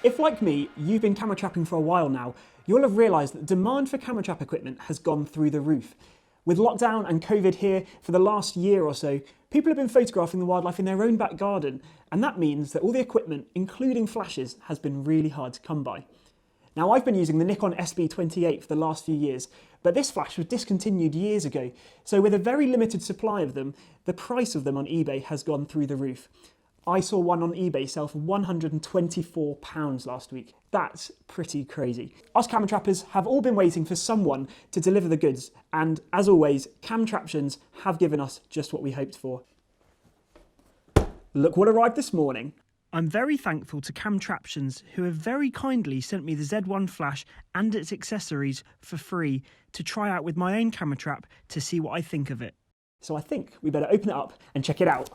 If, like me, you've been camera trapping for a while now, you'll have realised that demand for camera trap equipment has gone through the roof. With lockdown and COVID here for the last year or so, people have been photographing the wildlife in their own back garden, and that means that all the equipment, including flashes, has been really hard to come by. Now, I've been using the Nikon SB28 for the last few years, but this flash was discontinued years ago, so with a very limited supply of them, the price of them on eBay has gone through the roof. I saw one on eBay sell for £124 last week. That's pretty crazy. Us camera trappers have all been waiting for someone to deliver the goods, and as always, Camtraptions have given us just what we hoped for. Look what arrived this morning. I'm very thankful to Camtraptions, who have very kindly sent me the Z1 flash and its accessories for free to try out with my own camera trap to see what I think of it. So I think we better open it up and check it out.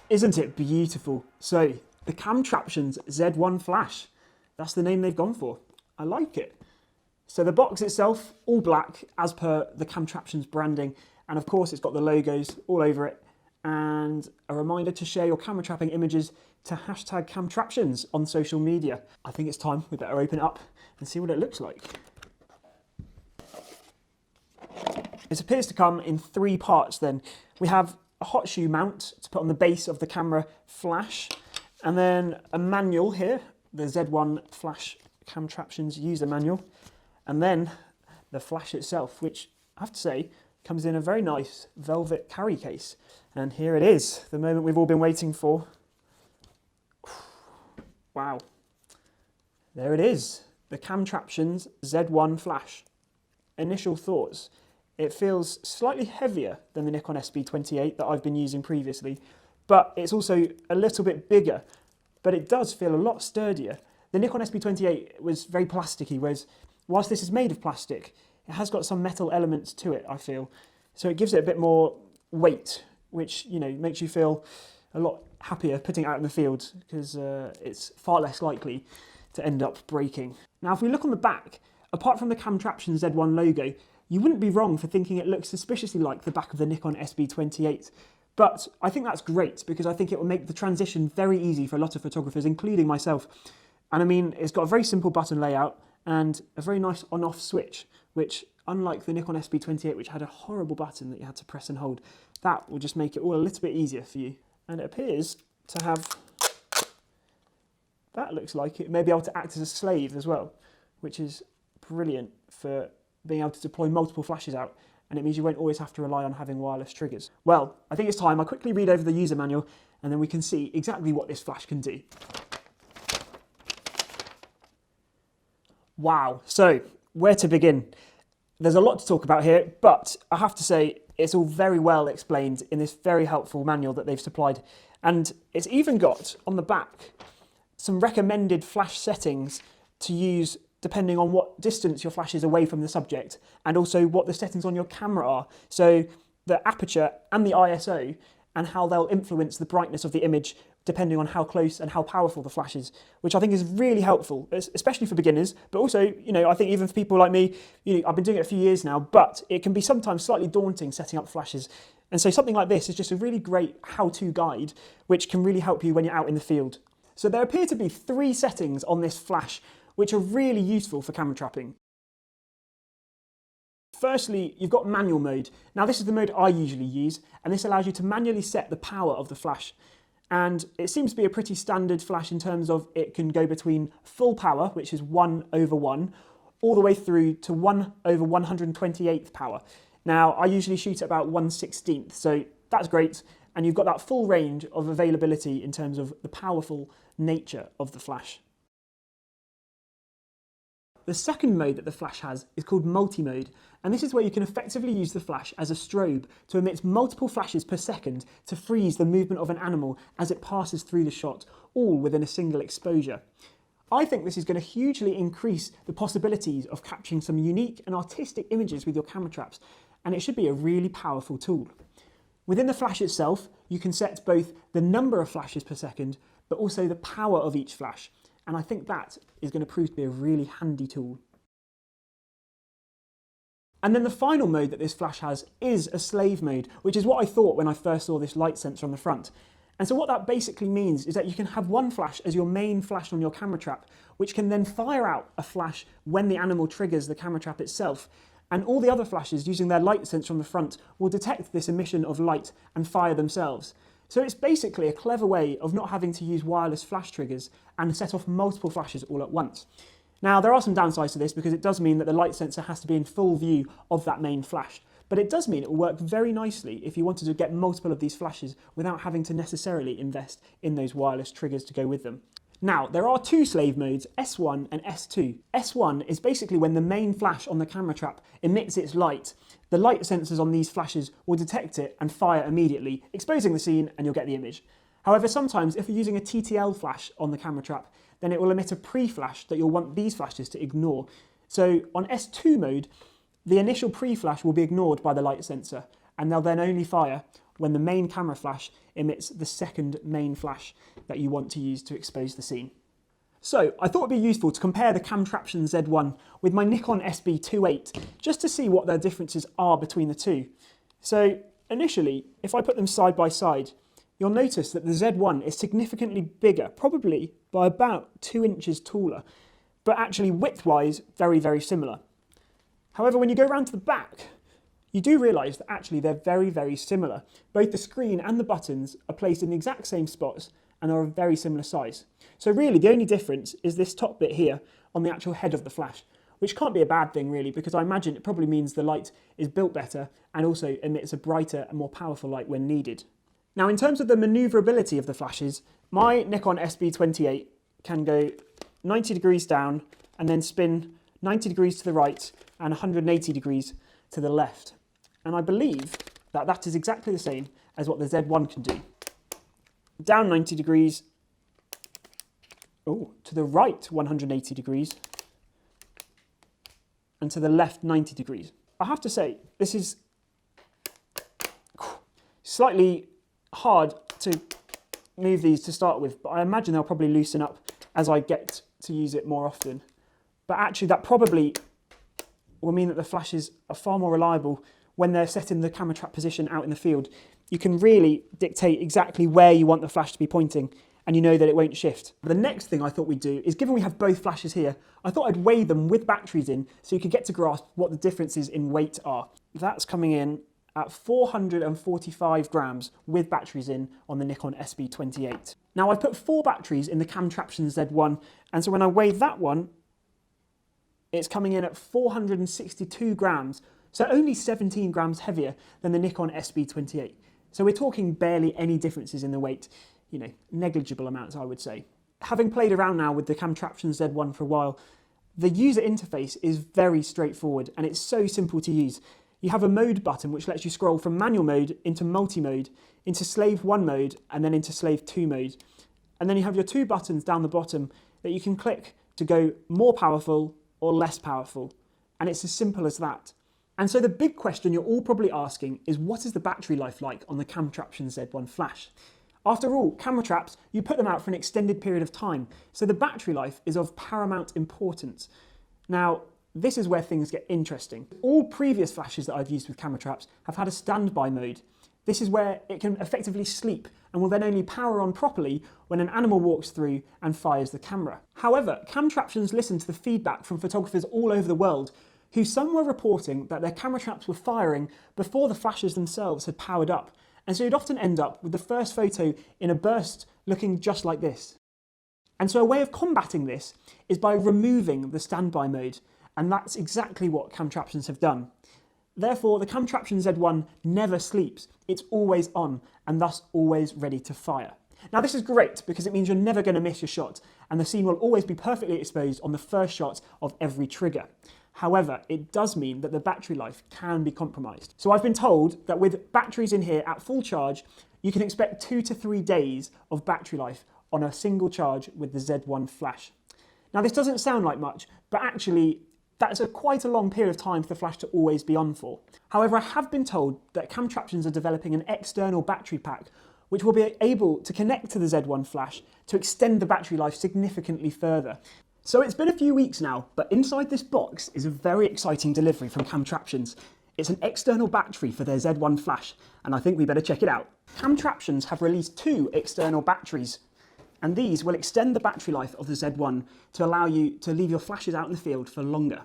Isn't it beautiful? So, the Camtraptions Z1 flash. That's the name they've gone for. I like it. So the box itself, all black, as per the Camtraptions branding. And of course, it's got the logos all over it. And a reminder to share your camera trapping images to hashtag Camtraptions on social media. I think it's time we better open it up and see what it looks like. It appears to come in three parts then. We have a hot shoe mount to put on the base of the camera flash, and then a manual here, the Z1 Flash Camtraptions user manual, and then the flash itself, which I have to say comes in a very nice velvet carry case. And here it is, the moment we've all been waiting for. Wow, there it is, the Camtraptions Z1 flash. Initial thoughts. It feels slightly heavier than the Nikon SB28 that I've been using previously, but it's also a little bit bigger, but it does feel a lot sturdier. The Nikon SB28 was very plasticky, whereas whilst this is made of plastic, it has got some metal elements to it, I feel. So it gives it a bit more weight, which, you know, makes you feel a lot happier putting it out in the field, because it's far less likely to end up breaking. Now, if we look on the back, apart from the Camtraptions Z1 logo, you wouldn't be wrong for thinking it looks suspiciously like the back of the Nikon SB28. But I think that's great, because I think it will make the transition very easy for a lot of photographers, including myself. And I mean, it's got a very simple button layout and a very nice on-off switch, which, unlike the Nikon SB28, which had a horrible button that you had to press and hold, that will just make it all a little bit easier for you. And it appears to have, that looks like it may be able to act as a slave as well, which is brilliant for being able to deploy multiple flashes out, and it means you won't always have to rely on having wireless triggers. Well, I think it's time I quickly read over the user manual, and then we can see exactly what this flash can do. Wow, so where to begin? There's a lot to talk about here, but I have to say it's all very well explained in this very helpful manual that they've supplied, and it's even got on the back some recommended flash settings to use depending on what distance your flash is away from the subject, and also what the settings on your camera are. So the aperture and the ISO, and how they'll influence the brightness of the image depending on how close and how powerful the flash is, which I think is really helpful, especially for beginners, but also, you know, I think even for people like me, you know, I've been doing it a few years now, but it can be sometimes slightly daunting setting up flashes. And so something like this is just a really great how-to guide, which can really help you when you're out in the field. So there appear to be three settings on this flash, which are really useful for camera trapping. Firstly, you've got manual mode. Now this is the mode I usually use, and this allows you to manually set the power of the flash. And it seems to be a pretty standard flash in terms of it can go between full power, which is 1/1, all the way through to 1/128th power. Now I usually shoot at about 1/16th, so that's great. and you've got that full range of availability in terms of the powerful nature of the flash. The second mode that the flash has is called multi-mode, and this is where you can effectively use the flash as a strobe to emit multiple flashes per second to freeze the movement of an animal as it passes through the shot, all within a single exposure. I think this is going to hugely increase the possibilities of capturing some unique and artistic images with your camera traps, and it should be a really powerful tool. Within the flash itself, you can set both the number of flashes per second, but also the power of each flash. And I think that is going to prove to be a really handy tool. And then the final mode that this flash has is a slave mode, which is what I thought when I first saw this light sensor on the front. And so what that basically means is that you can have one flash as your main flash on your camera trap, which can then fire out a flash when the animal triggers the camera trap itself. And all the other flashes using their light sensor on the front will detect this emission of light and fire themselves. So it's basically a clever way of not having to use wireless flash triggers and set off multiple flashes all at once. Now, there are some downsides to this because it does mean that the light sensor has to be in full view of that main flash. But it does mean it will work very nicely if you wanted to get multiple of these flashes without having to necessarily invest in those wireless triggers to go with them. Now, there are two slave modes, S1 and S2. S1 is basically when the main flash on the camera trap emits its light. The light sensors on these flashes will detect it and fire immediately, exposing the scene, and you'll get the image. However, sometimes if you're using a TTL flash on the camera trap, then it will emit a pre-flash that you'll want these flashes to ignore. So on S2 mode, the initial pre-flash will be ignored by the light sensor, and they'll then only fire when the main camera flash emits the second main flash that you want to use to expose the scene. So I thought it'd be useful to compare the Camtraptions Z1 with my Nikon SB28 just to see what their differences are between the two. So initially, if I put them side by side, you'll notice that the Z1 is significantly bigger, probably by about 2 inches taller, but actually width-wise very, very similar. However, when you go around to the back, you do realise that actually they're very, very similar. Both the screen and the buttons are placed in the exact same spots and are of very similar size. So really the only difference is this top bit here on the actual head of the flash, which can't be a bad thing really, because I imagine it probably means the light is built better and also emits a brighter and more powerful light when needed. Now in terms of the manoeuvrability of the flashes, my Nikon SB28 can go 90 degrees down and then spin 90 degrees to the right and 180 degrees to the left. And I believe that that is exactly the same as what the Z1 can do. Down 90 degrees, to the right 180 degrees, and to the left 90 degrees. I have to say, this is slightly hard to move these to start with, but I imagine they'll probably loosen up as I get to use it more often. But actually that probably will mean that the flashes are far more reliable when they're set in the camera trap position out in the field. You can really dictate exactly where you want the flash to be pointing, and you know that it won't shift. The next thing I thought we'd do is, given we have both flashes here, I thought I'd weigh them with batteries in so you could get to grasp what the differences in weight are. That's coming in at 445 grams with batteries in on the Nikon SB28. Now I've put 4 batteries in the Camtraptions Z1, and so when I weigh that one, it's coming in at 462 grams, so only 17 grams heavier than the Nikon SB28. So we're talking barely any differences in the weight, negligible amounts I would say. Having played around now with the Camtraptions Z1 for a while, the user interface is very straightforward and it's so simple to use. You have a mode button which lets you scroll from manual mode into multi-mode, into slave 1 mode and then into slave 2 mode. And then you have your 2 buttons down the bottom that you can click to go more powerful or less powerful. And it's as simple as that. And so the big question you're all probably asking is, what is the battery life like on the Camtraptions Z1 flash? After all, camera traps, you put them out for an extended period of time, so the battery life is of paramount importance. Now, this is where things get interesting. All previous flashes that I've used with camera traps have had a standby mode. This is where it can effectively sleep and will then only power on properly when an animal walks through and fires the camera. However, Camtraptions listened to the feedback from photographers all over the world, who some were reporting that their camera traps were firing before the flashes themselves had powered up, and so you'd often end up with the first photo in a burst looking just like this. And so a way of combating this is by removing the standby mode, and that's exactly what Camtraptions have done. Therefore, the Camtraptions Z1 never sleeps. It's always on and thus always ready to fire. Now this is great because it means you're never going to miss your shot and the scene will always be perfectly exposed on the first shot of every trigger. However, it does mean that the battery life can be compromised. So I've been told that with batteries in here at full charge, you can expect 2 to 3 days of battery life on a single charge with the Z1 flash. Now this doesn't sound like much, but actually that's quite a long period of time for the flash to always be on for. However, I have been told that Camtraptions are developing an external battery pack which will be able to connect to the Z1 flash to extend the battery life significantly further. So it's been a few weeks now, but inside this box is a very exciting delivery from Camtraptions. It's an external battery for their Z1 flash, and I think we better check it out. Camtraptions have released 2 external batteries, and these will extend the battery life of the Z1 to allow you to leave your flashes out in the field for longer.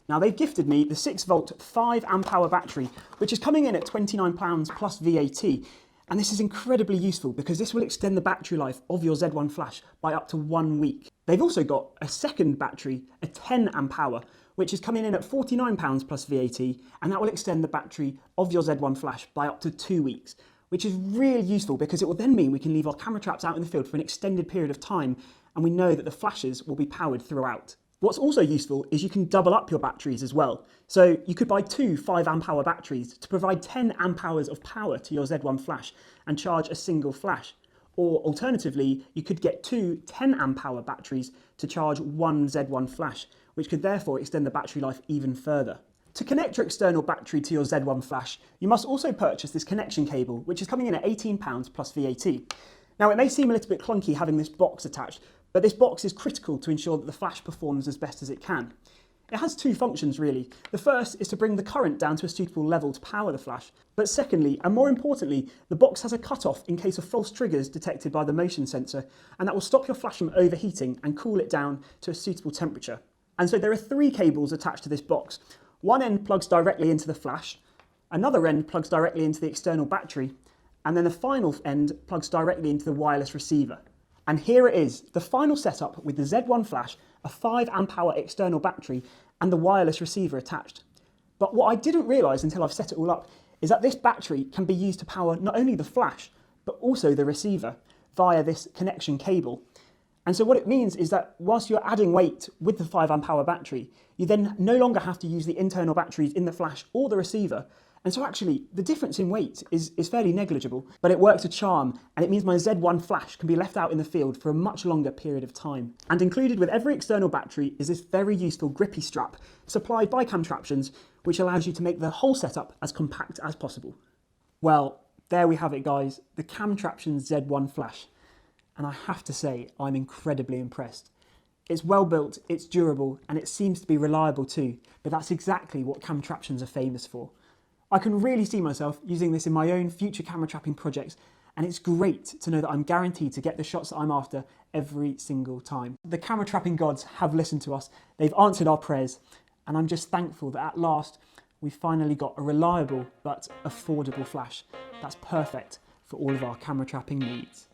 Now they've gifted me the 6-volt 5 amp hour battery, which is coming in at £29 plus VAT. And this is incredibly useful because this will extend the battery life of your Z1 flash by up to 1 week. They've also got a second battery, a 10 amp hour, which is coming in at £49 plus VAT, and that will extend the battery of your Z1 flash by up to 2 weeks, which is really useful because it will then mean we can leave our camera traps out in the field for an extended period of time, and we know that the flashes will be powered throughout. What's also useful is you can double up your batteries as well. So you could buy 2 5 amp hour batteries to provide 10 amp hours of power to your Z1 flash and charge a single flash. Or alternatively, you could get 2 10 amp hour batteries to charge 1 Z1 flash, which could therefore extend the battery life even further. To connect your external battery to your Z1 flash, you must also purchase this connection cable, which is coming in at £18 plus VAT. Now it may seem a little bit clunky having this box attached, but this box is critical to ensure that the flash performs as best as it can. It has 2 functions really. The first is to bring the current down to a suitable level to power the flash. But secondly, and more importantly, the box has a cutoff in case of false triggers detected by the motion sensor, and that will stop your flash from overheating and cool it down to a suitable temperature. And so there are 3 cables attached to this box. One end plugs directly into the flash, another end plugs directly into the external battery, and then the final end plugs directly into the wireless receiver. And here it is, the final setup with the Z1 flash, a 5 amp hour external battery, and the wireless receiver attached. But what I didn't realise until I've set it all up is that this battery can be used to power not only the flash, but also the receiver via this connection cable. And so what it means is that whilst you're adding weight with the 5 amp hour battery, you then no longer have to use the internal batteries in the flash or the receiver. And so actually, the difference in weight is fairly negligible, but it works a charm, and it means my Z1 flash can be left out in the field for a much longer period of time. And included with every external battery is this very useful grippy strap, supplied by Camtraptions, which allows you to make the whole setup as compact as possible. Well, there we have it guys, the Camtraptions Z1 flash. And I have to say, I'm incredibly impressed. It's well built, it's durable, and it seems to be reliable too, but that's exactly what Camtraptions are famous for. I can really see myself using this in my own future camera trapping projects, and it's great to know that I'm guaranteed to get the shots that I'm after every single time. The camera trapping gods have listened to us, they've answered our prayers, and I'm just thankful that at last we've finally got a reliable but affordable flash that's perfect for all of our camera trapping needs.